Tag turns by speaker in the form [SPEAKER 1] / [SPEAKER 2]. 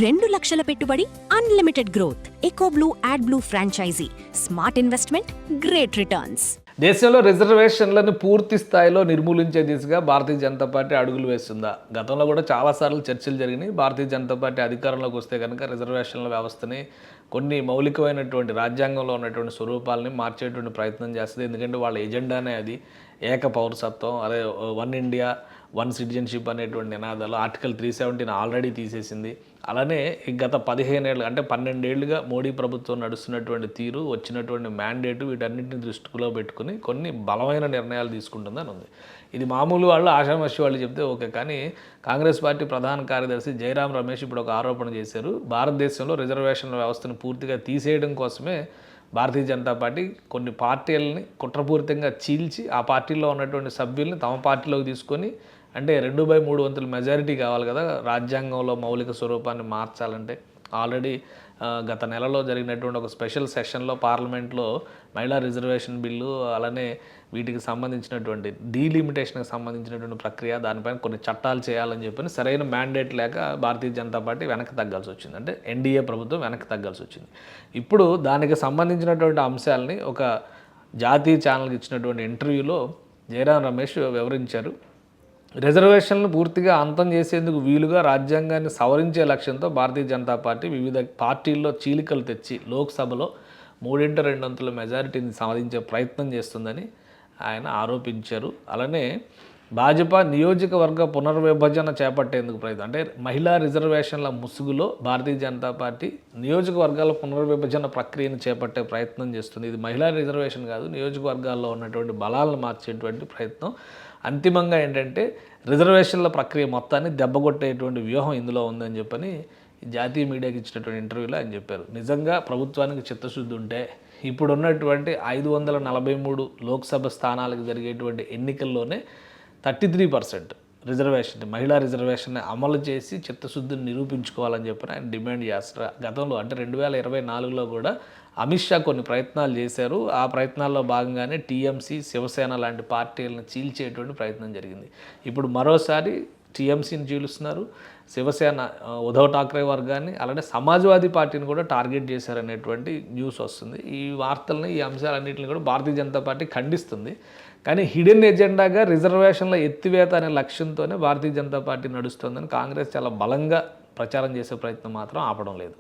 [SPEAKER 1] 2 లక్షల పెట్టుబడి, unlimited growth. Ecoblue AdBlue franchisee. Smart investment, great returns.
[SPEAKER 2] దేశంలో రిజర్వేషన్లను పూర్తి స్థాయిలో నిర్మూలించే దిశగా భారతీయ జనతా పార్టీ అడుగులు వేస్తుందా? గతంలో కూడా చాలాసార్లు చర్చలు జరిగినాయి. భారతీయ జనతా పార్టీ అధికారంలోకి వస్తే కనుక రిజర్వేషన్ల వ్యవస్థని కొన్ని మౌలికమైనటువంటి రాజ్యాంగంలో ఉన్నటువంటి స్వరూపాలని మార్చేటువంటి ప్రయత్నం చేస్తుంది. ఎందుకంటే వాళ్ళ ఎజెండానే అది. ఏక పౌరసత్వం, అదే వన్ ఇండియా వన్ సిటిజన్షిప్ అనేటువంటి నినాదాలు. ఆర్టికల్ 370 ఆల్రెడీ తీసేసింది. అలానే గత 15 ఏళ్ళు అంటే 12 ఏళ్ళుగా మోడీ ప్రభుత్వం నడుస్తున్నటువంటి తీరు, వచ్చినటువంటి మ్యాండేటు, వీటన్నిటిని దృష్టిలో పెట్టుకుని కొన్ని బలమైన నిర్ణయాలు తీసుకుంటుందని ఉంది. ఇది మామూలు వాళ్ళు, ఆషామాషి వాళ్ళు చెప్తే ఓకే. కానీ కాంగ్రెస్ పార్టీ ప్రధాన కార్యదర్శి జయరాం రమేష్ ఇప్పుడు ఒక ఆరోపణ చేశారు. భారతదేశంలో రిజర్వేషన్ల వ్యవస్థను పూర్తిగా తీసేయడం కోసమే భారతీయ జనతా పార్టీ కొన్ని పార్టీలని కుట్రపూరితంగా చీల్చి ఆ పార్టీలో ఉన్నటువంటి సభ్యుల్ని తమ పార్టీలోకి తీసుకొని, అంటే 2/3 వంతుల మెజారిటీ కావాలి కదా రాజ్యాంగంలో మౌలిక స్వరూపాన్ని మార్చాలంటే. ఆల్రెడీ గత నెలలో జరిగినటువంటి ఒక స్పెషల్ సెషన్లో పార్లమెంట్లో మహిళా రిజర్వేషన్ బిల్లు, అలానే వీటికి సంబంధించినటువంటి డీలిమిటేషన్కి సంబంధించినటువంటి ప్రక్రియ, దానిపైన కొన్ని చట్టాలు చేయాలని చెప్పని సరైన మ్యాండేట్ లేక భారతీయ జనతా పార్టీ వెనక్కి తగ్గాల్సి వచ్చింది. అంటే ఎన్డీఏ ప్రభుత్వం వెనక్కి తగ్గాల్సి వచ్చింది. ఇప్పుడు దానికి సంబంధించినటువంటి అంశాలని ఒక జాతీయ ఛానల్కి ఇచ్చినటువంటి ఇంటర్వ్యూలో జయరాం రమేష్ వివరించారు. రిజర్వేషన్లను పూర్తిగా అంతం చేసేందుకు వీలుగా రాజ్యాంగాన్ని సవరించే లక్ష్యంతో భారతీయ జనతా పార్టీ వివిధ పార్టీల్లో చీలికలు తెచ్చి లోక్సభలో 3/2 వంతుల మెజారిటీని సాధించే ప్రయత్నం చేస్తుందని ఆయన ఆరోపించారు. అలానే భాజపా నియోజకవర్గ పునర్విభజన చేపట్టేందుకు ప్రయత్నం, అంటే మహిళా రిజర్వేషన్ల ముసుగులో భారతీయ జనతా పార్టీ నియోజకవర్గాల పునర్విభజన ప్రక్రియను చేపట్టే ప్రయత్నం చేస్తుంది. ఇది మహిళా రిజర్వేషన్ కాదు, నియోజకవర్గాల్లో ఉన్నటువంటి బలాలను మార్చేటువంటి ప్రయత్నం. అంతిమంగా ఏంటంటే రిజర్వేషన్ల ప్రక్రియ మొత్తాన్ని దెబ్బకొట్టేటువంటి వ్యూహం ఇందులో ఉందని చెప్పని జాతీయ మీడియాకి ఇచ్చినటువంటి ఇంటర్వ్యూలో ఆయన చెప్పారు. నిజంగా ప్రభుత్వానికి చిత్తశుద్ధి ఉంటే ఇప్పుడున్నటువంటి 543 లోక్సభ స్థానాలకు జరిగేటువంటి ఎన్నికల్లోనే 33% రిజర్వేషన్, మహిళా రిజర్వేషన్ని అమలు చేసి చిత్తశుద్ధిని నిరూపించుకోవాలని చెప్పి ఆయన డిమాండ్ చేస్తారు. గతంలో అంటే 2024లో కూడా అమిత్ షా కొన్ని ప్రయత్నాలు చేశారు. ఆ ప్రయత్నాల్లో భాగంగానే టీఎంసీ, శివసేన లాంటి పార్టీలను చీల్చేటువంటి ప్రయత్నం జరిగింది. ఇప్పుడు మరోసారి టీఎంసీని చీలుస్తున్నారు, శివసేన ఉద్ధవ్ ఠాక్రే వర్గాన్ని, అలానే సమాజ్వాదీ పార్టీని కూడా టార్గెట్ చేశారనేటువంటి న్యూస్ వస్తుంది. ఈ వార్తల్ని, ఈ అంశాలన్నింటిని కూడా భారతీయ జనతా పార్టీ ఖండిస్తుంది. కానీ హిడెన్ ఎజెండాగా రిజర్వేషన్ల ఎత్తివేత అనే లక్ష్యంతోనే భారతీయ జనతా పార్టీ నడుస్తుందని కాంగ్రెస్ చాలా బలంగా ప్రచారం చేసే ప్రయత్నం మాత్రం ఆపడం లేదు.